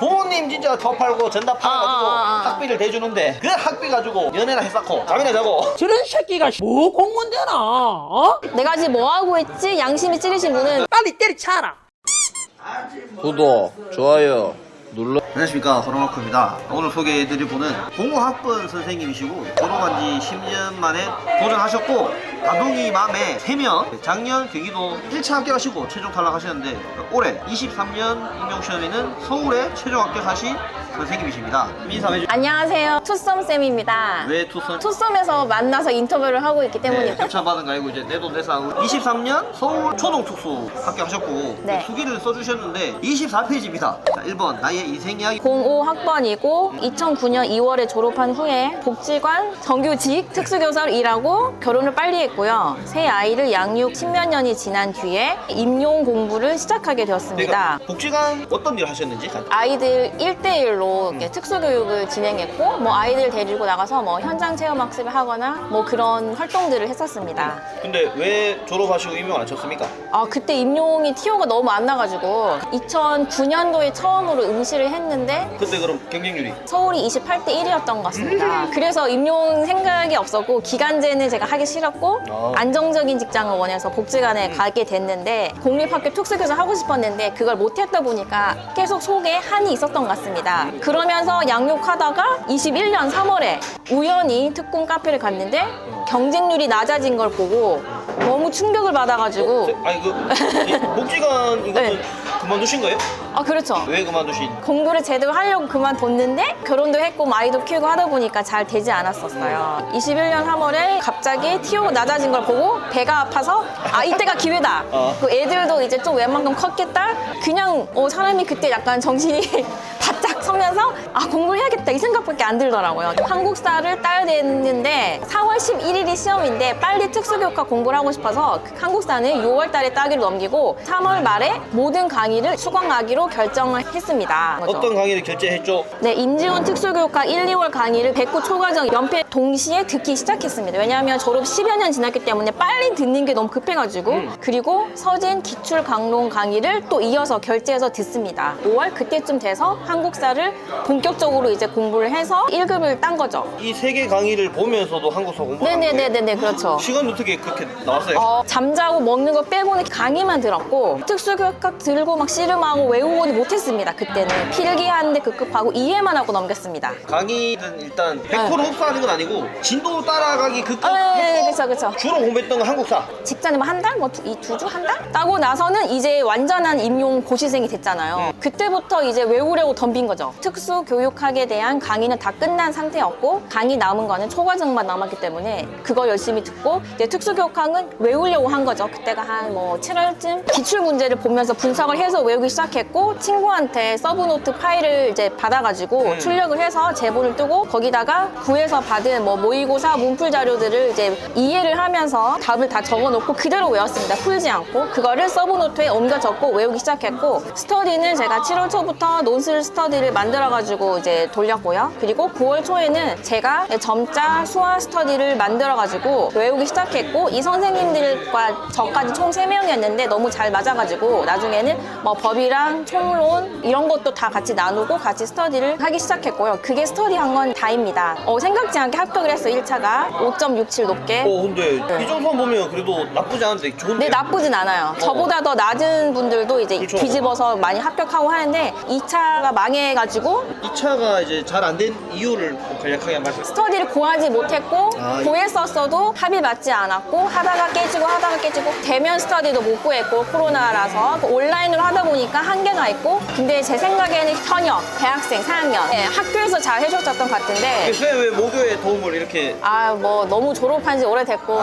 부모님 진짜 더 팔고 전답 팔아가지고 학비를 대주는데 그 학비 가지고 연애나 했었고 잠이나 자고. 저런 새끼가 뭐 공무원 되나? 어? 내가 지금 뭐 하고 있지? 양심이 찌르신 분은 빨리 때려쳐라. 구독, 좋아요 눌러. 안녕하십니까, 호롱아쿠입니다. 오늘 소개해드릴 분은 공무학번 선생님이시고 졸업한 지 10년 만에 도전하셨고 다둥이 맘에 3명, 작년 경기도 1차 합격하시고 최종 탈락하셨는데 올해 23년 임용시험에는 서울에 최종 합격하신 선생님이십니다. 인사해주세요. 안녕하세요. 투썸쌤입니다. 왜 투선? 투썸에서 만나서 인터뷰를 하고 있기 때문입니다. 협찬받은 거 아니고 이제 내돈 내산하고 23년 서울 초등특수 합격하셨고 네. 수기를 써주셨는데 24페이지입니다. 자, 1번 나의 인생 이야기. 05학번이고 2009년 2월에 졸업한 후에 복지관 정규직 특수교사로 일하고 결혼을 빨리 했고요. 새 아이를 양육 10몇 년이 지난 뒤에 임용 공부를 시작하게 되었습니다. 그러니까 복지관 어떤 일을 하셨는지 아이들 1대1로 이렇게 특수교육을 진행했고 뭐 아이들 데리고 나가서 뭐 현장 체험 학습을 하거나 뭐 그런 활동들을 했었습니다. 근데 왜 졸업하시고 임용 안 하셨습니까? 그때 임용이 티오가 너무 안 나가지고 2009년도에 처음으로 응시를 했는데 그때 그럼 경쟁률이? 서울이 28대 1이었던 것 같습니다. 그래서 임용 생각이 없었고 기간제는 제가 하기 싫었고 안정적인 직장을 원해서 복지관에 가게 됐는데 공립학교 특수교사 하고 싶었는데 그걸 못했다 보니까 계속 속에 한이 있었던 것 같습니다. 그러면서 양육하다가 21년 3월에 우연히 특공 카페를 갔는데 경쟁률이 낮아진 걸 보고 너무 충격을 받아가지고 아니 이 복지관 이거는 네. 그만두신 거예요? 그렇죠. 왜 그만두신? 공부를 제대로 하려고 그만뒀는데 결혼도 했고 뭐 아이도 키우고 하다 보니까 잘 되지 않았었어요. 21년 3월에 갑자기 티오가 낮아진 걸 보고 배가 아파서 이때가 기회다. 그 애들도 이제 좀 웬만큼 컸겠다. 그냥 사람이 그때 약간 정신이 바짝 서면서 공부를 해야겠다 이 생각밖에 안 들더라고요. 한국사를 따야 되는데 4월 11일이 시험인데 빨리 특수교육과 공부를 하고 싶어서 한국사는 6월 달에 따기로 넘기고 3월 말에 모든 강의를 수강하기로 결정을 했습니다. 어떤 강의를 결제했죠? 네, 임지훈 특수교육과 1, 2월 강의를 109 초과정 연패 동시에 듣기 시작했습니다. 왜냐하면 졸업 10여 년 지났기 때문에 빨리 듣는 게 너무 급해가지고 그리고 서진 기출 강론 강의를 또 이어서 결제해서 듣습니다. 5월 그때쯤 돼서 한국사를 본격적으로 이제 공부를 해서 1급을 딴 거죠. 이 3개 강의를 보면서도 한국사 공부하는 네네네네 그렇죠. 시간이 어떻게 그렇게 나왔어요? 잠자고 먹는 거 빼고는 강의만 들었고 특수교육학 들고 막 씨름하고 외우고는 못했습니다. 그때는 필기하는데 급급하고 이해만 하고 넘겼습니다. 강의는 일단 100% 흡수하는 건 아니고 진도 따라가기 급급 네, 그렇죠. 주로 공부했던 건 한국사. 직전에 뭐 한 달? 뭐 이 두 주? 한 달? 따고 나서는 이제 완전한 임용 고시생이 됐잖아요. 그때부터 이제 외우려고 덤빈 거죠. 특수교육학에 대한 강의는 다 끝난 상태였고 강의 남은 거는 초과정만 남았기 때문에 그거 열심히 듣고 이제 특수교육학은 외우려고 한 거죠. 그때가 한 뭐 7월쯤 기출 문제를 보면서 분석을 해서 외우기 시작했고 친구한테 서브노트 파일을 이제 받아가지고 출력을 해서 제본을 뜨고 거기다가 구에서 받은 뭐 모의고사 문풀 자료들을 이제 이해를 하면서 답을 다 적어놓고 그대로 외웠습니다. 풀지 않고 그거를 서브노트에 옮겨 적고 외우기 시작했고 스터디는 제가 7월 초부터 논술 스터디를 만들어가지고 이제 돌렸고요. 그리고 9월 초에는 제가 점자 수화 스터디를 만들어가지고 외우기 시작했고 이 선생님들과 저까지 총 3명이었는데 너무 잘 맞아가지고 나중에는 뭐 법이랑 총론 이런 것도 다 같이 나누고 같이 스터디를 하기 시작했고요. 그게 스터디 한 건 다입니다. 생각지 않게 합격을 했어요. 1차가 5.67 높게. 근데 이 정도만 보면 그래도 나쁘지 않은데 좋은데? 네, 나쁘진 않아요. 저보다 더 낮은 분들도 이제 그렇죠. 뒤집어서 많이 합격하고 하는데 2차가 망해가지고 2차가 이제 잘 안 된 이유를 간략하게 말씀. 스터디를 고하지 못했고 아, 고했었어도 합이 맞지 않았고 하다가 깨지고 대면 스터디도 못 구했고 코로나라서 온라인으로 하다 보니까 한계가 있고 근데 제 생각에는 현역, 대학생 4학년 학교에서 잘 해줬었던 것 같은데 선생님 왜 모교에 도움을 이렇게? 뭐 너무 졸업한 지 오래됐고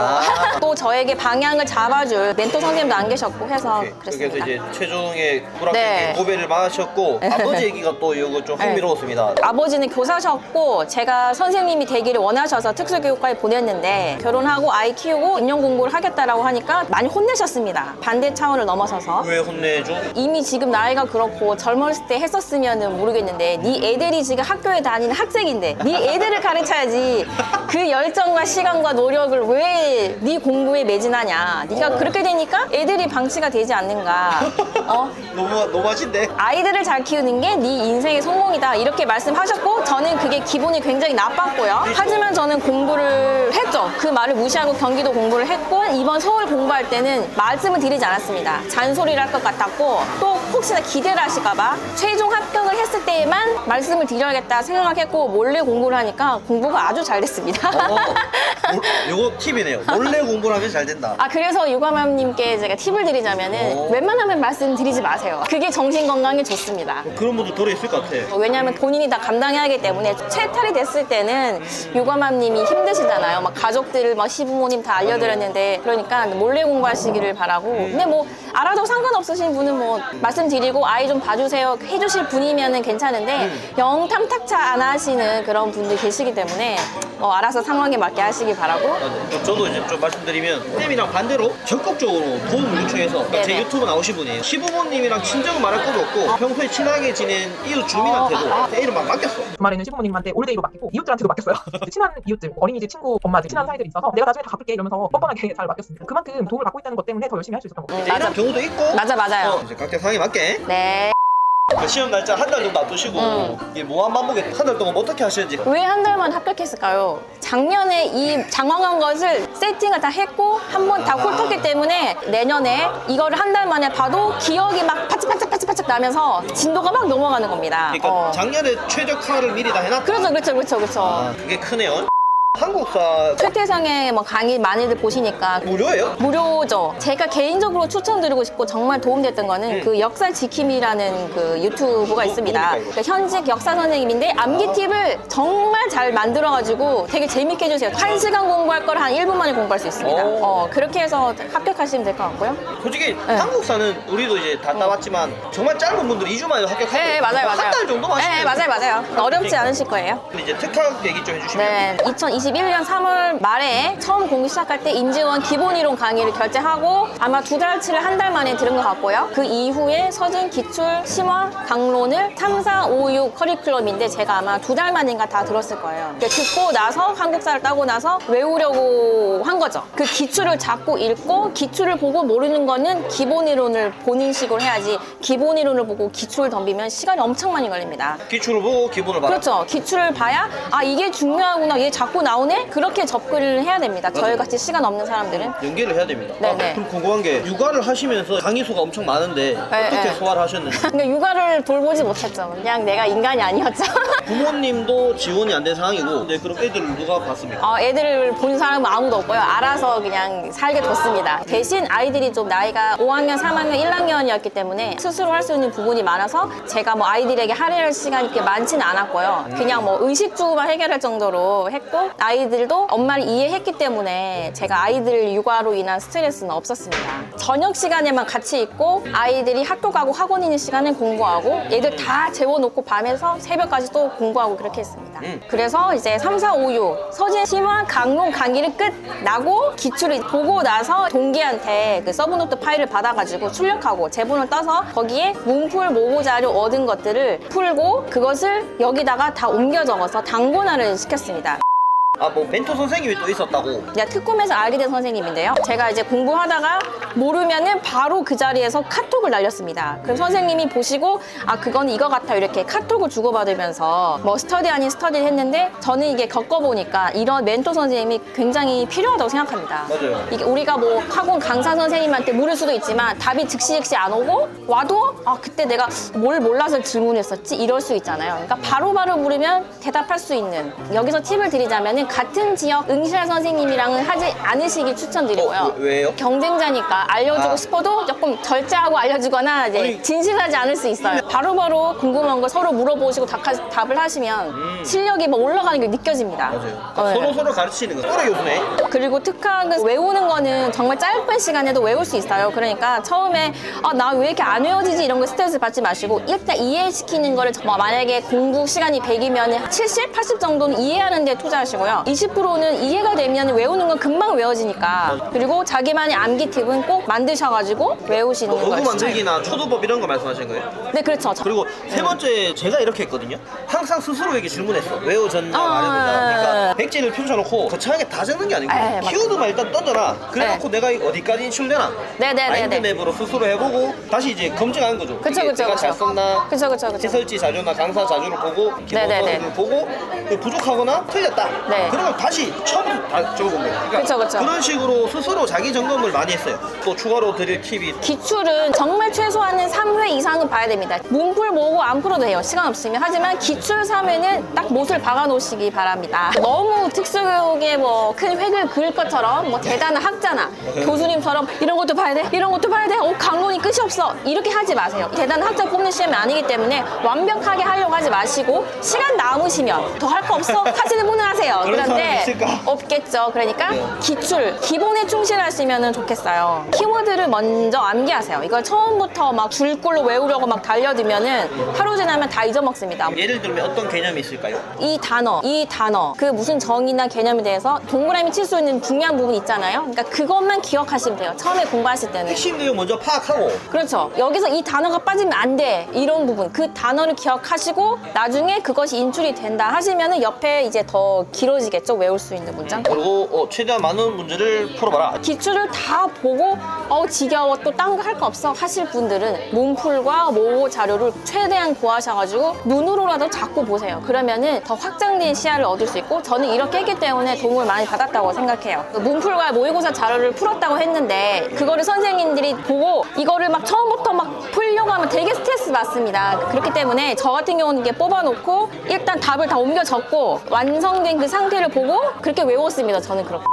또 저에게 방향을 잡아줄 멘토 선생님도 안 계셨고 해서 그래서 그랬습니다. 이제 최종의 불합격 네. 고배를 맞으셨고 아버지 얘기가 또 이거 좀 흥미로웠습니다. 아버지는 교사셨고 제가 선생님이 되기를 원하셔서 특수교육과에 보냈는데 결혼하고 아이 키우고 임용 공부를 하겠다라고 하니까 많이 혼내셨습니다. 반대 차원을 넘어서서 왜 혼내줘? 이미 지금 나이가 그렇고 젊었을 때 했었으면 모르겠는데 네 애들이 지금 학교에 다니는 학생인데 네 애들을 가르쳐야지 그 열정과 시간과 노력을 왜 네 공부에 매진하냐. 네가 그렇게 되니까 애들이 방치가 되지 않는가. 너무하신데? 아이들을 잘 키우는 게 네 인생의 땡이다 이렇게 말씀하셨고 저는 그게 기분이 굉장히 나빴고요. 하지만 저는 공부를 했죠. 그 말을 무시하고 경기도 공부를 했고 이번 서울 공부할 때는 말씀을 드리지 않았습니다. 잔소리를 할 것 같았고 또 혹시나 기대를 하실까봐 최종 합격을 했을 때에만 말씀을 드려야겠다 생각을 했고 몰래 공부를 하니까 공부가 아주 잘 됐습니다. 요거 팁이네요. 몰래 공부를 하면 잘 된다. 아 그래서 유감함님께 제가 팁을 드리자면은 웬만하면 말씀드리지 마세요. 그게 정신 건강에 좋습니다. 그런 분도 도래 있을 것 같아. 왜냐하면 본인이 다 감당해야 하기 때문에 최탈이 됐을 때는 유감함님이 힘드시잖아요. 막 가족들, 막 시부모님 다 알려드렸는데 그러니까 몰래 공부하시기를 바라고. 근데 뭐 알아도 상관없으신 분은 뭐 말씀드리고 아이 좀 봐주세요 해주실 분이면은 괜찮은데 영 탐탁차 안 하시는 그런 분들 계시기 때문에 뭐 알아서 상황에 맞게 하시기 바라고. 저도 이제 좀 말씀드리면 쌤이랑 반대로 적극적으로 도움을 요청해서 그러니까 제 네네. 유튜브 나오신 분이에요. 시부모님이랑 친정은 말할 것도 없고 평소에 친하게 지낸 이웃 주민한테도 제 이름 막 맡겼어. 주말에는 시부모님한테 올데이로 맡기고 이웃들한테도 맡겼어요. 친한 이웃들, 어린이집 친구, 엄마들, 친한 사이들이 있어서 내가 나중에 다 갚을게 이러면서 뻔뻔하게 잘 맡겼습니다. 그만큼 도움을 받고 있다는 것 때문에 더 열심히 할 수 있었던 것 같아요. 이런 경우도 있고 맞아요. 이제 각자 상황에 맞게 네. 그 시험 날짜 한 달 정도 앞두시고 이게 무한 반복에 한 달 동안 어떻게 하시는지 왜 한 달만 합격했을까요? 작년에 이 장황한 것을 세팅을 다 했고 한 번 다 훑었기 때문에 내년에 이거를 한 달 만에 봐도 기억이 막 바짝바짝 나면서 진도가 막 넘어가는 겁니다. 그러니까 작년에 최적화를 미리 다 해놨다. 그렇죠. 아, 그게 크네요. 한국사 최태성의 뭐 강의 많이들 보시니까 무료예요? 무료죠. 제가 개인적으로 추천드리고 싶고 정말 도움됐던 거는 그 역사 지킴이라는 그 유튜브가 있습니다. 뭡니까, 그러니까 현직 역사 선생님인데 암기 팁을 정말 잘 만들어가지고 되게 재밌게 해주세요. 1시간 공부할 걸 한 1분 만에 공부할 수 있습니다. 오. 그렇게 해서 합격하시면 될 것 같고요. 솔직히 한국사는 우리도 이제 다 따봤지만 정말 짧은 분들이 2주 만에 합격하고 네, 맞아요. 한 달 정도만 네, 하시면 맞아요. 어렵지 않으실 거예요. 근데 이제 특학 얘기 좀 해주시면 네, 2021년 3월 말에 처음 공부 시작할 때 임지원 기본이론 강의를 결제하고 아마 2달치를 한 달 만에 들은 것 같고요. 그 이후에 서진, 기출, 심화, 강론을 3, 4, 5, 6 커리큘럼인데 제가 아마 2달 만인가 다 들었을 거예요. 듣고 나서 한국사를 따고 나서 외우려고 한 거죠. 그 기출을 자꾸 읽고 기출을 보고 모르는 거는 기본이론을 본인 식으로 해야지 기본이론을 보고 기출을 덤비면 시간이 엄청 많이 걸립니다. 기출을 보고 기본을 봐라. 그렇죠. 기출을 봐야 아 이게 중요하구나 얘 자꾸 나오네 그렇게 접근을 해야 됩니다. 저희같이 시간 없는 사람들은. 연계를 해야 됩니다. 네네. 그럼 궁금한 게 육아를 하시면서 강의 수가 엄청 많은데 어떻게 네. 소화를 하셨는지. 그러니까 육아를 돌보지 못했죠. 그냥 내가 인간이 아니었죠. 부모님도 지원이 안 된 상황이고 네, 그럼 애들을 누가 봤습니까? 애들을 본 사람은 아무도 없고요. 알아서 그냥 살게 뒀습니다. 대신 아이들이 좀 나이가 5학년, 3학년, 1학년이었기 때문에 스스로 할 수 있는 부분이 많아서 제가 뭐 아이들에게 할애할 시간이 그렇게 많지는 않았고요. 그냥 뭐 의식주만 해결할 정도로 했고 아이들도 엄마를 이해했기 때문에 제가 아이들 육아로 인한 스트레스는 없었습니다. 저녁 시간에만 같이 있고 아이들이 학교 가고 학원 있는 시간은 공부하고 애들 다 재워놓고 밤에서 새벽까지 또 공부하고 그렇게 했습니다. 그래서 이제 3, 4, 5, 6 서진, 심화, 강론 강의를 끝나고 기출을 보고 나서 동기한테 그 서브노트 파일을 받아가지고 출력하고 제본을 떠서 거기에 문풀 모고 자료 얻은 것들을 풀고 그것을 여기다가 다 옮겨 적어서 당본화를 시켰습니다. 아 뭐 멘토 선생님이 또 있었다고. 제가 특검에서 알게 된 선생님인데요. 제가 이제 공부하다가 모르면은 바로 그 자리에서 카톡을 날렸습니다. 그럼 선생님이 보시고 아 그건 이거 같아 이렇게 카톡을 주고받으면서 뭐 스터디 아닌 스터디를 했는데 저는 이게 겪어보니까 이런 멘토 선생님이 굉장히 필요하다고 생각합니다. 맞아요. 이게 우리가 뭐 학원 강사 선생님한테 물을 수도 있지만 답이 즉시 안 오고 와도 아 그때 내가 뭘 몰라서 질문했었지 이럴 수 있잖아요. 그러니까 바로바로 물으면 대답할 수 있는 여기서 팁을 드리자면은 같은 지역 응시할 선생님이랑은 하지 않으시길 추천드리고요. 왜요? 경쟁자니까 알려주고 싶어도 조금 절제하고 알려주거나 이제 아니. 진실하지 않을 수 있어요. 바로바로 궁금한 거 서로 물어보시고 답을 하시면 실력이 막 올라가는 게 느껴집니다. 맞아요. 서로 가르치는 거. 또래 교수네. 그리고 특학은 외우는 거는 정말 짧은 시간에도 외울 수 있어요. 그러니까 처음에 나 왜 이렇게 안 외워지지 이런 거 스트레스 받지 마시고 일단 이해시키는 거를 만약에 공부 시간이 100이면 70, 80 정도는 이해하는 데 투자하시고요. 10%고요. 20%는 이해가 되면 외우는 건 금방 외워지니까. 그리고 자기만의 암기 팁은 꼭 만드셔가지고 외우시는 걸 어구 추천해요. 만들기나 초도법 이런 거 말씀하시는 거예요? 네, 그렇죠. 그리고 세 번째 제가 이렇게 했거든요. 항상 스스로에게 질문했어. 외워졌나 아, 말해보자. 그러니까 백지를 펼쳐놓고 거창하게 다 적는 게 아니고 맞- 키워드만 일단 던져라. 그래놓고 내가 이거 어디까지 인출되나 네네네네. 마인드맵으로 스스로 해보고 다시 이제 검증하는 거죠. 그쵸, 이게 그쵸, 내가 잘 그쵸. 썼나 그쵸, 그쵸, 그쵸. 해설지 자료나 강사 자료를 보고 네네네. 기본서를 보고 부족하거나 틀렸다. 네. 그러면 다시 처음부터 다 적어본 거예요. 그러니까 그쵸, 그쵸. 그런 식으로 스스로 자기 점검을 많이 했어요. 또 추가로 드릴 팁이 기출은 정말 최소한은 3회 이상은 봐야 됩니다. 문풀 보고 안 풀어도 돼요. 시간 없으면. 하지만 기출 3회는 딱 못을 박아 놓으시기 바랍니다. 너무 특수교육에 뭐 큰 획을 그을 것처럼 뭐 대단한 학자나 교수님처럼 이런 것도 봐야 돼? 이런 것도 봐야 돼? 강론이 끝이 없어. 이렇게 하지 마세요. 대단한 학자 뽑는 시험이 아니기 때문에 완벽하게 하려고 하지 마시고 시간 남으시면 더 할 거 없어? 하시는 분은 하세요. 그런 사람이 그런데 있을까? 없겠죠. 그러니까 네. 기출, 기본에 충실하시면 좋겠어요. 키워드를 먼저 암기하세요. 이걸 처음부터 막 줄글로 외우려고 막 달려들면은 하루 지나면 다 잊어먹습니다. 예를 들면 어떤 개념이 있을까요? 이 단어, 그 무슨 정의나 개념에 대해서 동그라미 칠 수 있는 중요한 부분 있잖아요. 그러니까 그것만 기억하시면 돼요. 처음에 공부하실 때는. 핵심 내용 먼저 파악하고 그렇죠. 여기서 이 단어가 빠지면 안 돼. 이런 부분. 그 단어를 기억하시고 나중에 그것이 인출이 된다 하시면은 옆에 이제 더 길어지겠죠. 외울 수 있는 문장. 그리고 최대한 많은 문제를 풀어봐라. 기출을 다 보고 지겨워 또 딴 거 할 거 없어 하실 분들은 문풀과 모의 자료를 최대한 구하셔가지고 눈으로라도 자꾸 보세요. 그러면은 더 확장된 시야를 얻을 수 있고 저는 이렇게 했기 때문에 도움을 많이 받았다고 생각해요. 문풀과 모의고사 자료를 풀었다고 했는데 그거를 선생님들이 보고 이거를 막 처음부터 막 풀려고 하면 되게 스트레스 받습니다. 그렇기 때문에 저 같은 경우는 이게 뽑아놓고 일단 답을 다 옮겨 적고 완성된 그 상태를 보고 그렇게 외웠습니다. 저는 그렇게.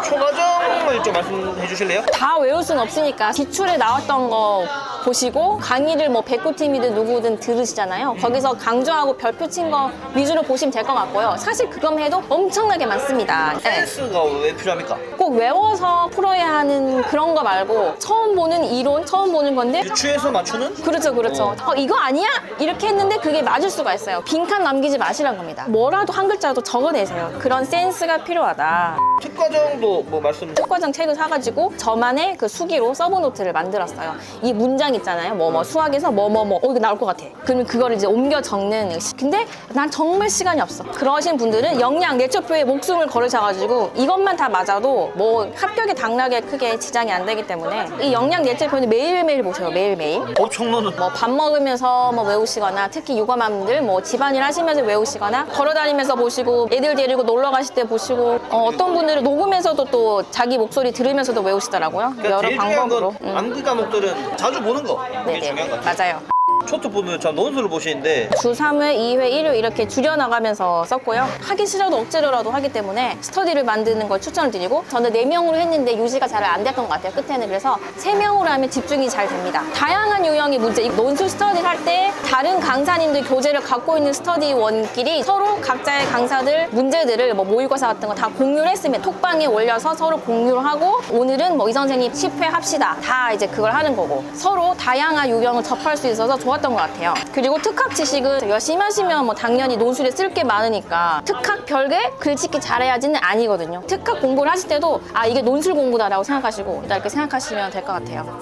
초과정을 좀 말씀해 주실래요? 다 외울 수는 없으니까 기출에 나왔던 거 보시고 강의를 뭐 백구팀이든 누구든 들으시잖아요. 거기서 강조하고 별표 친 거 위주로 보시면 될 것 같고요. 사실 그것만 해도 엄청나게 많습니다. 네. 센스가 왜 필요합니까? 꼭 외워서 풀어야 하는 그런 거 말고 처음 보는 이론, 처음 보는 건데 유추해서 맞추는? 그렇죠, 그렇죠. 이거 아니야? 이렇게 했는데 그게 맞을 수가 있어요. 빈칸 남기지 마시란 겁니다. 뭐라도 한 글자라도 적어내세요. 그런 센스가 필요하다. 특과정도 뭐 말씀 특과정 책을 사가지고 저만의 그 수기로 서브노트를 만들었어요. 이 문장 있잖아요. 수학에서 이거 나올 것 같아. 그러면 그거를 이제 옮겨 적는. 근데 난 정말 시간이 없어. 그러신 분들은 영양 내초표에 목숨을 걸으셔가지고 이것만 다 맞아도 뭐 합격의 당락에 크게 지장이 안 되기 때문에 이 영양 내초표는 매일매일 보세요. 매일매일. 법총론은 뭐 밥 먹으면서 외우시거나 특히 육아맘들 집안일 하시면서 외우시거나 걸어다니면서 보시고 애들 데리고 놀러 가실 때 보시고 어떤 분들은 녹음해서도 또 자기 목소리 들으면서도 외우시더라고요. 그러니까 여러 제일 중요한 방법으로. 건 암기 과목들은 자주 보는 거 그게 네네. 중요한 것 같아요. 맞아요. 초특보는 참 논술을 보시는데 주 3회, 2회, 1회 이렇게 줄여나가면서 썼고요. 하기 싫어도 억지로라도 하기 때문에 스터디를 만드는 걸 추천을 드리고 저는 4명으로 했는데 유지가 잘 안 됐던 것 같아요. 끝에는. 그래서 3명으로 하면 집중이 잘 됩니다. 다양한 유형의 문제, 이 논술 스터디를 할 때 다른 강사님들 교재를 갖고 있는 스터디원끼리 서로 각자의 강사들 문제들을 모의고사 같은 거 다 공유를 했으면 톡방에 올려서 서로 공유를 하고 오늘은 이 선생님 10회 합시다. 다 이제 그걸 하는 거고 서로 다양한 유형을 접할 수 있어서 좋았던 것 같아요. 그리고 특학 지식은 열심히 하시면 당연히 논술에 쓸 게 많으니까 특학 별개 글짓기 잘해야지는 아니거든요. 특학 공부를 하실 때도 이게 논술 공부다라고 생각하시고 이렇게 생각하시면 될 것 같아요.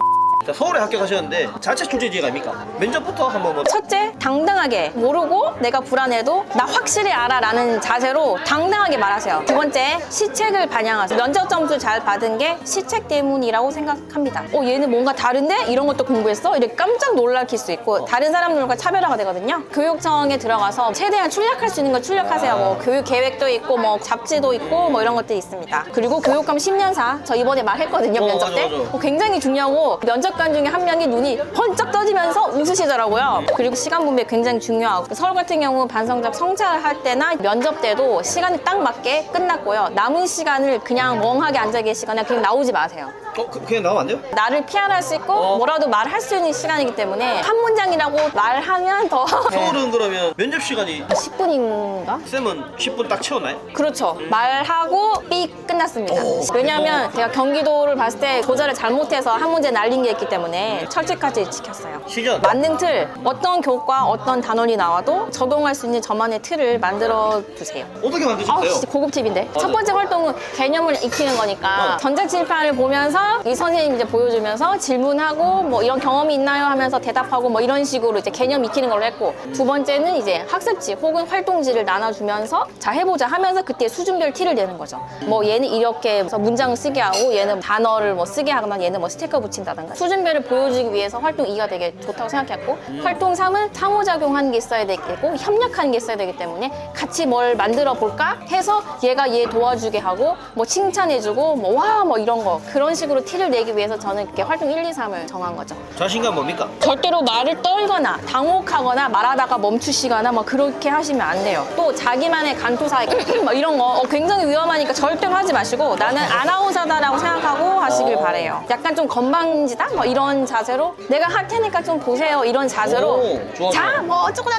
자, 서울에 합격하셨는데 자체 출제지가 아닙니까? 면접부터 한번 첫째, 당당하게 모르고 내가 불안해도 나 확실히 알아 라는 자세로 당당하게 말하세요. 두 번째, 시책을 반영하세요. 면접 점수 잘 받은 게 시책 때문이라고 생각합니다. 얘는 뭔가 다른데? 이런 것도 공부했어? 이렇게 깜짝 놀랄 수 있고 다른 사람들과 차별화가 되거든요. 교육청에 들어가서 최대한 출력할 수 있는 걸 출력하세요. 교육 계획도 있고 잡지도 있고 이런 것들이 있습니다. 그리고 교육감 10년사 저 이번에 말했거든요. 면접 때. 맞아. 굉장히 중요하고 면접관 중에 한 명이 눈이 번쩍 떠지면서 웃으시더라고요. 그리고 시간 분배 굉장히 중요하고 서울 같은 경우 반성작 성찰할 때나 면접 때도 시간에 딱 맞게 끝났고요. 남은 시간을 그냥 멍하게 앉아 계시거나 그냥 나오지 마세요. 그냥 나오면 안 돼요? 나를 피할할 수 있고 뭐라도 말할 수 있는 시간이기 때문에 한 문장이라고 말하면 더 서울은 그러면 면접 시간이 10분인가? 쌤은 10분 딱 채웠나요? 그렇죠. 말하고 삑 끝났습니다. 왜냐하면 제가 경기도를 봤을 때 조사를 잘못해서 한 문제 날린 게 있기 때문에 철칙까지 지켰어요. 시전. 만능 틀, 어떤 교과, 어떤 단원이 나와도 적용할 수 있는 저만의 틀을 만들어 두세요. 어떻게 만드셨어요? 진짜 고급 팁인데. 맞아. 첫 번째 활동은 개념을 익히는 거니까 전자칠판을 보면서 이 선생님이 이제 보여주면서 질문하고 뭐 이런 경험이 있나요 하면서 대답하고 뭐 이런 식으로 이제 개념 익히는 걸로 했고, 두 번째는 이제 학습지 혹은 활동지를 나눠주면서 자 해보자 하면서 그때 수준별 티를 내는 거죠. 뭐 얘는 이렇게 문장을 쓰게 하고 얘는 단어를 뭐 쓰게 하거나 얘는 뭐 스티커 붙인다든가 수준별을 보여주기 위해서 활동 2가 되게 좋다고 생각했고, 활동 3은 상호작용하는 게 있어야 되고 협력하는 게 있어야 되기 때문에 같이 뭘 만들어 볼까 해서 얘가 얘 도와주게 하고 뭐 칭찬해주고 뭐 와 뭐 이런 거, 그런 식으로 티를 내기 위해서 저는 이렇게 활동 1, 2, 3을 정한 거죠. 자신감 뭡니까? 절대로 말을 떨거나 당혹하거나 말하다가 멈추시거나 뭐 그렇게 하시면 안 돼요. 또 자기만의 간투사 뭐 이런 거 굉장히 위험하니까 절대로 하지 마시고 나는 아나운서다라고 생각하고 하시길 바래요. 약간 좀 건방지다 뭐 이런 자세로 내가 할 테니까 좀 보세요 이런 자세로 오, 좋아, 자 좋아. 뭐 어쩌고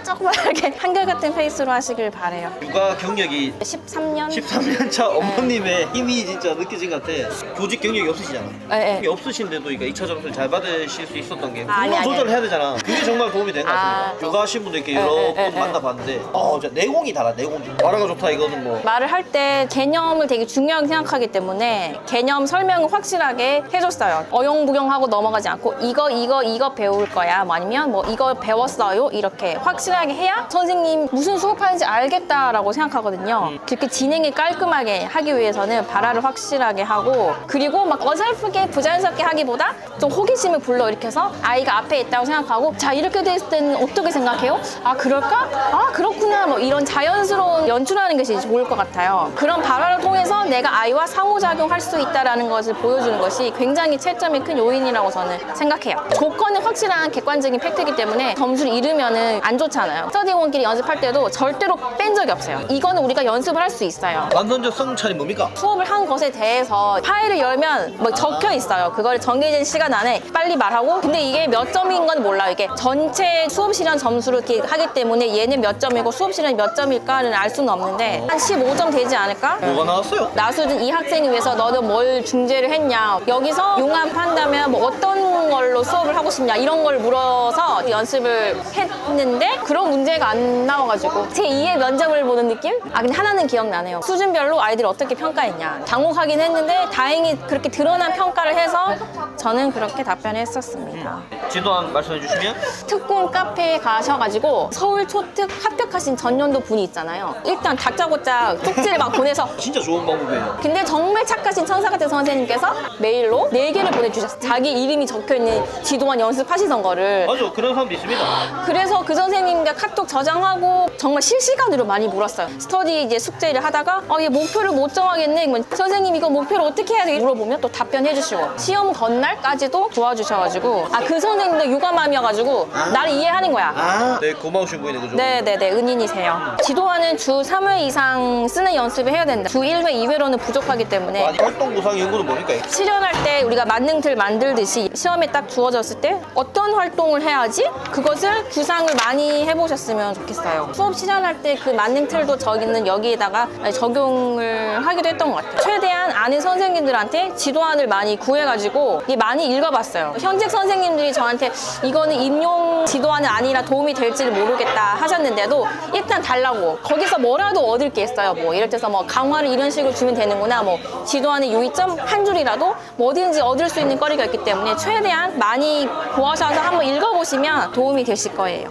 이렇게 한결같은 페이스로 하시길 바래요. 육아 경력이 13년? 13년 차 어머님의 힘이 진짜 느껴진 것 같아. 교직 경력이 없으시잖아. 네. 힘이 없으신데도 그러니까 2차 점수를 잘 받으실 수 있었던 게 아니, 물론 아니. 조절을 해야 되잖아. 그게 정말 도움이 된 것 같습니다. 육아하신 분들 이렇게 여러 분 만나봤는데 진짜 내공이 달라. 내공이. 말하가 좋다 이거는 뭐. 말을 할 때 개념을 되게 중요하게 생각하기 때문에 개념 설명을 확실하게 해줬어요. 어영부영하고 넘어가지 않고 이거 배울 거야 뭐 아니면 뭐 이거 배웠어요 이렇게 확실하게 해야 선생님 무슨 수업하는지 알겠다라고 생각하거든요. 그렇게 진행을 깔끔하게 하기 위해서는 발화를 확실하게 하고, 그리고 막 어설프게 부자연스럽게 하기보다 좀 호기심을 불러일으켜서 아이가 앞에 있다고 생각하고 자 이렇게 됐을 때는 어떻게 생각해요? 아 그럴까? 아 그렇구나 뭐 이런 자연스러운 연출하는 것이 좋을 것 같아요. 그런 발화를 통해서 내가 아이와 상호작용할 수 있다는 것을 보여주는 것이 굉장히 채점이 큰 요인이라고 저는 생각해요. 조건은 확실한 객관적인 팩트이기 때문에 점수를 잃으면 안 좋잖아요. 스터디원끼리 연습할 때도 절대로 뺀 적이 없어요. 이거는 우리가 연습을 할 수 있어요. 완전적 성찰이 뭡니까? 수업을 한 것에 대해서 파일을 열면 뭐 적혀 있어요. 그걸 정해진 시간 안에 빨리 말하고, 근데 이게 몇 점인 건 몰라요. 이게 전체 수업 시간 점수를 이렇게 하기 때문에 얘는 몇 점이고 수업 시간이 몇 점일까는 알 수는 없는데 한 15점 되지 않을까? 뭐가 나왔어요? 나수든 이 학생을 위해서 너는 뭘 중재를 했냐, 여기서 융합한다면 뭐 어떤 걸로 수업을 하고 싶냐 이런 걸 물어서 연습을 했는데 그런 문제가 안 나와가지고 제2의 면접을 보는 느낌? 아 근데 하나는 기억나네요. 수준별로 아이들이 어떻게 평가했냐. 당혹하긴 했는데 다행히 그렇게 드러난 평가를 해서 저는 그렇게 답변했었습니다. 지도안 말씀해 주시면 특공 카페에 가셔가지고 서울 초특 합격하신 전년도 분이 있잖아요. 일단 다짜고짜 쪽지를 막 보내서 진짜 좋은 방법이에요. 근데 정말 착하신 천사 같은 선생님께서 메일로 4개를 보내주셨어요. 자기 이름이 적혀있는 지도안 연습하시던 거를. 맞아, 그런 사람도 있습니다. 그래서 그 선생님과 카톡 저장하고 정말 실시간으로 많이 물었어요. 스터디 이제 숙제를 하다가 얘 목표를 못 정하겠네. 그러면 선생님 이거 목표를 어떻게 해야 돼? 물어보면 또 답변해 주시고 시험 전날까지도 도와주셔가지고 그 선생님도 유감함이어가지고 나를 이해하는 거야. 네, 고마우신 분이네, 그죠? 네네네, 은인이세요. 지도안은 주 3회 이상 쓰는 연습을 해야 된다. 주 1회, 2회로는 부족하기 때문에 아니, 활동 구상 연구는 뭡니까? 실현할 때 우리가 만능틀 만들듯이 시험에 딱 주어졌을 때 어떤 활동을 해야지 그것을 구상을 많이 해보셨으면 좋겠어요. 수업 실현할 때 그 만능틀도 저기는 여기에다가 적용을 하기도 했던 것 같아요. 최대한 아는 선생님들한테 지도안을 많이 구해가지고 많이 읽어봤어요. 현직 선생님들이 저한테 이거는 임용 지도안은 아니라 도움이 될지를 모르겠다 하셨는데도 일단 달라고 거기서 뭐라도 얻을 게 있어요. 뭐 예를 들어서 뭐 강화를 이런 식으로 주면 되는구나, 뭐 지도안의 유의점 한 줄이라도 뭐 어디든지 얻을 수 있는 거리가 있기 때문에 최대한 많이 구하셔서 한번 읽어보시면 도움이 되실 거예요.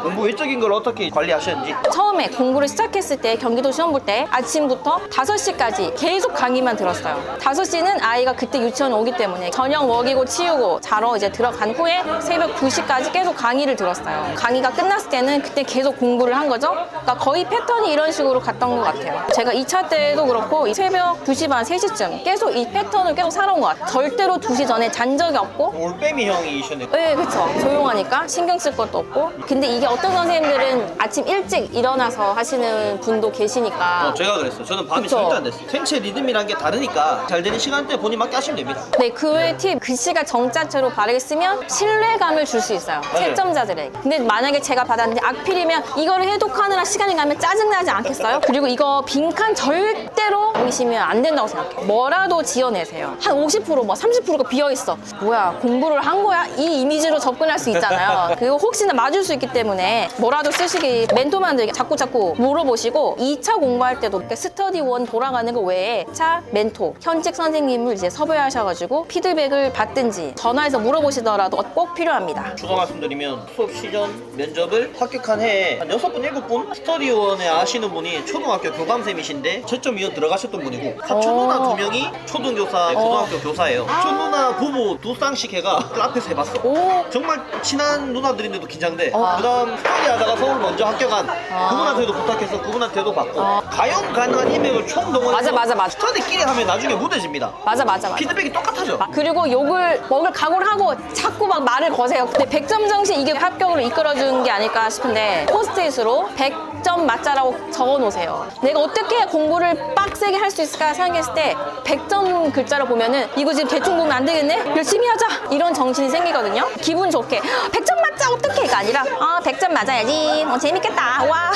공부 외적인 걸 어떻게 관리하셨는지. 처음에 공부를 시작했을 때 경기도 시험 볼 때 아침부터 5시까지 계속 강의만 들었어요. 5시는 아이가 그때 유치원 오기 때문에 저녁 먹이고 치우고 자러 이제 들어간 후에 새벽 2시까지 계속 강의를 들었어요. 강의가 끝났을 때는 그때 계속 공부를 한 거죠. 그러니까 거의 패턴이 이런 식으로 갔던 것 같아요. 제가 2차 때도 그렇고 새벽 2시 반, 3시쯤 계속 이 패턴을 계속 살아온 것 같아요. 절대로 2시 전에 잔 적이 없고. 올빼미 형이셨네. 네, 그쵸. 조용하니까 신경 쓸 것도 없고. 근데 이게 어떤 선생님들은 아침 일찍 일어나서 하시는 분도 계시니까 제가 그랬어요. 저는 밤이 그쵸? 절대 안 됐어요. 생체 리듬이란 게 다르니까 잘 되는 시간대 본인 맞게 하시면 됩니다. 네, 그 외의 팁, 글씨가 정자체로 바르게 쓰면 신뢰감을 줄 수 있어요. 맞아요. 채점자들에게. 근데 만약에 제가 받았는데 악필이면 이거를 해독하느라 시간이 가면 짜증나지 않겠어요? 그리고 이거 빈칸 절대로 보이시면 안 된다고 생각해요. 뭐라도 지어내세요. 한 50%, 뭐 30%가 비어있어. 뭐야, 공부를 한 거야? 이 이미지로 접근할 수 있잖아요. 그리고 혹시나 맞을 수 있기 때문에 뭐라도 쓰시기 멘토만들에게 자꾸 물어보시고 2차 공부할 때도 이렇게 스터디 원 돌아가는 거 외에 차 멘토, 현직 선생님을 이제 섭외하셔가지고 피드백을 받든지 전화해서 물어보시더라도 꼭 필요합니다. 추가 말씀드리면 수업 시전 면접을 합격한 해에 한 6분, 7분 스터디원에 아시는 분이 초등학교 교감쌤이신데 채점위원 들어가셨던 분이고 사촌 누나 2명이 초등교사, 고등학교 교사예요. 사촌 누나 부부 두 쌍씩 해가 그 앞에서 해봤어. 오. 정말 친한 누나들인데도 긴장돼. 그다음 스터디 하다가 서울 먼저 합격한 그분한테도 부탁해서 그분한테도 받고 가용 가능한 인맥을 총동원해서 맞아. 스터디끼리 하면 나중에 무뎌집니다. 맞아. 피드백이 똑같아져. 그리고 욕을 먹을 각오를 하고 자꾸 막 말을 거세요. 근데 100점 정시 이게 합격으로 이끌어주는 게 아닐까 싶은데 포스트잇으로 100점 맞자라고 적어놓으세요. 내가 어떻게 공부를 빡세게 할 수 있을까 생각했을 때 100점 글자를 보면은 이거 지금 대충 보면 안 되겠네? 열심히 하자! 이런 정신이 생기거든요. 기분 좋게 100점 맞자 어떡해가 아니라 100점 맞아야지. 재밌겠다. 와.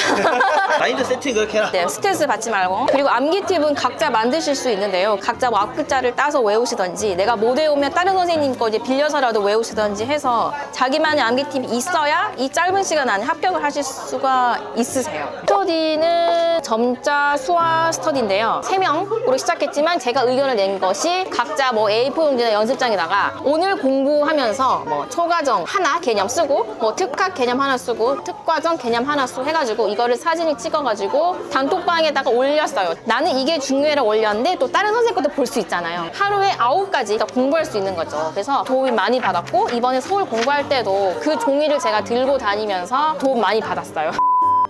마인드 세팅 그렇게 해라. 네, 스트레스 받지 말고. 그리고 암기 팁은 각자 만드실 수 있는데요. 각자 뭐 앞글자를 따서 외우시던지 내가 못 외우면 다른 선생님 거 이제 빌려서라도 외우시던지 해서 자기만의 암기 팁이 있어야 이 짧은 시간 안에 합격을 하실 수가 있으세요. 스터디는 점자 수화 스터디인데요. 3명으로 시작했지만 제가 의견을 낸 것이 각자 뭐 A4 용지나 연습장에다가 오늘 공부하면서 뭐 초과정 하나 개념 쓰고 뭐 특학 개념 하나 쓰고 특과정 개념 하나 쓰고 해가지고 이거를 사진을 찍어가지고 단톡방에다가 올렸어요. 나는 이게 중요해라고 올렸는데 또 다른 선생님 것도 볼 수 있잖아요. 하루에 9가지 공부할 수 있는 거죠. 그래서 도움이 많이 받았고 이번에 서울 공부할 때도 그 종이를 제가 들고 다니면서 도움 많이 받았어요.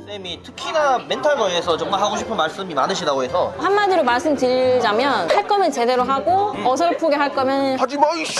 쌤이 특히나 멘탈과에서 정말 하고 싶은 말씀이 많으시다고 해서 한마디로 말씀드리자면 할 거면 제대로 하고 어설프게 할 거면 하지마 이씨.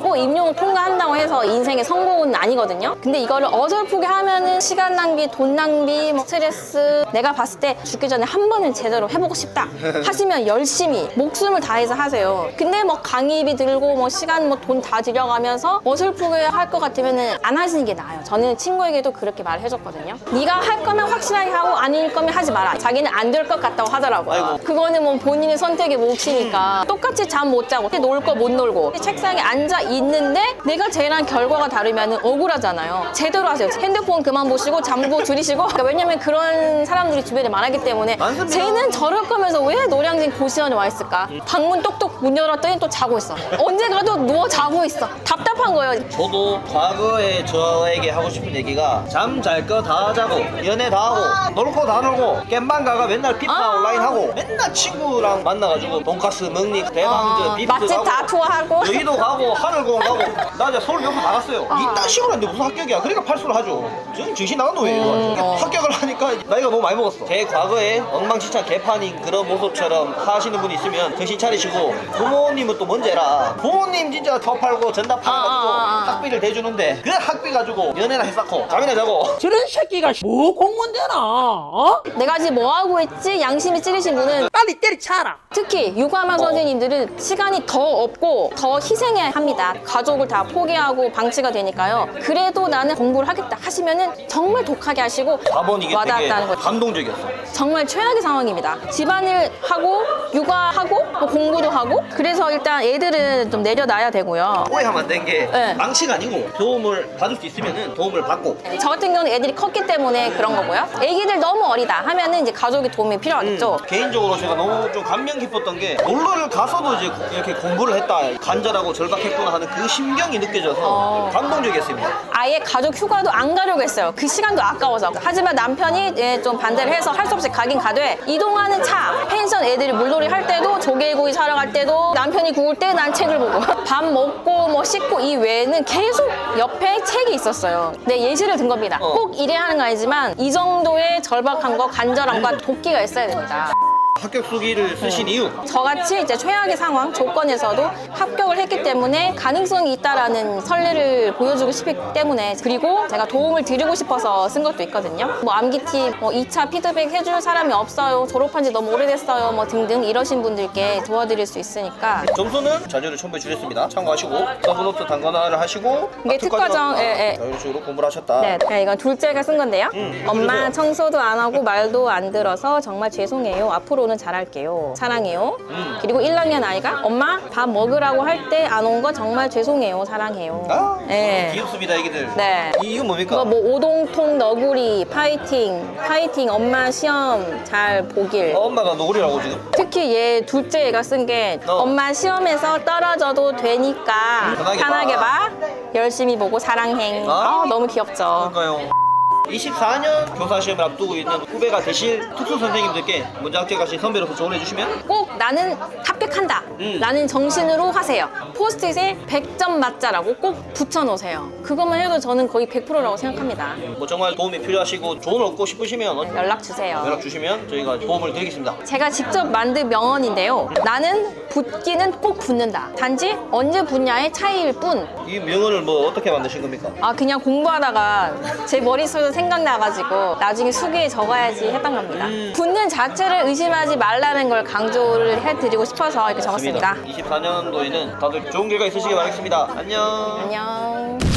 꼭 임용을 통과한다고 해서 인생의 성공은 아니거든요. 근데 이거를 어설프게 하면은 시간 낭비, 돈 낭비, 뭐 스트레스. 내가 봤을 때 죽기 전에 한 번은 제대로 해보고 싶다 하시면 열심히 목숨을 다해서 하세요. 근데 뭐 강의비 들고 뭐 시간 뭐 돈 다 들여가면서 어설프게 할 것 같으면은 안 하시는 게 나아요. 저는 친구에게도 그렇게 말해줬거든요. 네가 할 거면 확실하게 하고 아닐 거면 하지 마라. 자기는 안 될 것 같다고 하더라고요. 아이고. 그거는 뭐 본인의 선택의 몫이니까 똑같이 잠 못 자고 놀 거 못 놀고 책상에 앉아 있는데 내가 쟤랑 결과가 다르면 억울하잖아요. 제대로 하세요. 핸드폰 그만 보시고 잠도 줄이시고. 그러니까 왜냐면 그런 사람들이 주변에 많았기 때문에 많습니다. 쟤는 저럴 거면서 왜 노량진 고시원에 와 있을까? 방문 똑똑 문 열었더니 또 자고 있어. 언제 가도 누워 자고 있어. 답답한 거예요. 저도 과거에 저에게 하고 싶은 얘기가 잠 잘 거 다 자고 연애 다 하고 놀 거 다 놀고 겜방 가가 맨날 피파 온라인 하고 맨날 친구랑 만나가지고 돈가스 먹니 대방전 비프트 맛집 가고 다 투어하고. 여의도 가고 하늘공원 가고 나 이제 서울 여수 나갔어요. 이딴 식으로 하는데 무슨 합격이야. 그러니까 팔수를 하죠. 지금 정신 나간 놈이에요. 합격을 하니까 나이가 너무 많이 먹었어. 제 과거에 엉망진창 개판인 그런 모습처럼 하시는 분이 있으면 정신 차리시고 부모님은 또 문제라. 부모님 진짜 더 팔고 전답 팔아가지고 학비를 대주는데 그 학비 가지고 연애나 했었고 잠이나 자고. 저런 새끼가 뭐 공무원 되나? 내가 지금 뭐 하고 있지? 양심이 찌르신 분은 빨리 때려차라. 특히 육아만 선생님들은 시간이 더 없고 더 희생해야 합니다. 가족을 다 포기하고 방치가 되니까요. 그래도 나는 공부를 하겠다 하시면은 정말 독하게 하시고 4번 이게 되게 와닿았다는 거죠. 감동적이었어. 정말 최악의 상황입니다. 집안일 하고 육아하고 뭐 공부도 하고 그래서 일단 애들은 좀 내려놔야 되고요. 오해하면 안 된 게 네. 망치가 아니고 도움을 받을 수 있으면은 도움을 받고. 저 같은 경우는 애들이 컸기 때문에 그런 거고요. 애기들 너무 어리다 하면은 이제 가족의 도움이 필요하겠죠. 개인적으로 제가 너무 좀 감명 깊었던 게 놀러를 가서도 이제 이렇게 공부를 했다 간절하고 절박했구나 하는 그 심경이 느껴져서 감동적이었습니다. 아예 가족 휴가도 안 가려고 했어요. 그 시간도 아까워서. 하지만 남편이 좀 반대를 해서 할 수 없이 가긴 가되 이동하는 차, 펜션 애들이 물놀이 할 때도 조개구이 사러 갈 때도 남편이 구울 때 난 책을 보고 밥 먹고 뭐 씻고 이 외에는 계속 옆에 책이 있었어요. 네, 예시를 든 겁니다. 꼭 이래야 하는 거 아니지만 이 정도의 절박함과 간절함과 도끼가 있어야 됩니다. 합격 수기를 쓰신 이유? 저같이 이제 최악의 상황 조건에서도 합격을 했기 때문에 가능성이 있다라는 선례를 보여주고 싶기 때문에, 그리고 제가 도움을 드리고 싶어서 쓴 것도 있거든요. 뭐 암기팁, 뭐 2차 피드백 해줄 사람이 없어요, 졸업한 지 너무 오래됐어요, 뭐 등등 이러신 분들께 도와드릴 수 있으니까. 점수는 자료를 첨부해 주셨습니다. 참고하시고 서브노트 단권화를 하시고 이게 특과정, 예. 이런 식으로 공부를 하셨다. 네, 이건 둘째가 쓴 건데요. 엄마 해주세요. 청소도 안 하고 말도 안 들어서 정말 죄송해요. 앞으로는 잘할게요. 사랑해요. 그리고 1학년 아이가 엄마 밥 먹으라고 할 때 안 온 거 정말 죄송해요. 사랑해요. 아, 네. 귀엽습니다, 애기들. 네. 이건 뭡니까? 이거 뭐 오동통 너구리 파이팅 엄마 시험 잘 보길. 엄마가 너구리라고 지금? 특히 얘 둘째 애가 쓴 게 엄마 시험에서 떨어져도 되니까 편하게 봐. 열심히 보고 사랑해. 아. 너무 귀엽죠. 그러니까요. 24년 교사 시험을 앞두고 있는 후배가 되실 특수 선생님들께 먼저 합격하신 선배로서 조언해 주시면 꼭 나는 합격한다 라는 정신으로 하세요. 포스트잇에 100점 맞자라고 꼭 붙여놓으세요. 그것만 해도 저는 거의 100%라고 생각합니다. 뭐 정말 도움이 필요하시고 조언을 얻고 싶으시면 연락 주세요. 연락 주시면 저희가 도움을 드리겠습니다. 제가 직접 만든 명언인데요. 나는 붙기는 꼭 붙는다. 단지 언제 붙냐의 차이일 뿐. 이 명언을 뭐 어떻게 만드신 겁니까? 그냥 공부하다가 제 머릿속에서 생각나가지고 나중에 수기에 적어야지 했던 겁니다. 붙는 자체를 의심하지 말라는 걸 강조를 해드리고 싶어서 이렇게 적었습니다. 24년도에는 다들 좋은 결과 있으시길 바라겠습니다. 안녕. 안녕.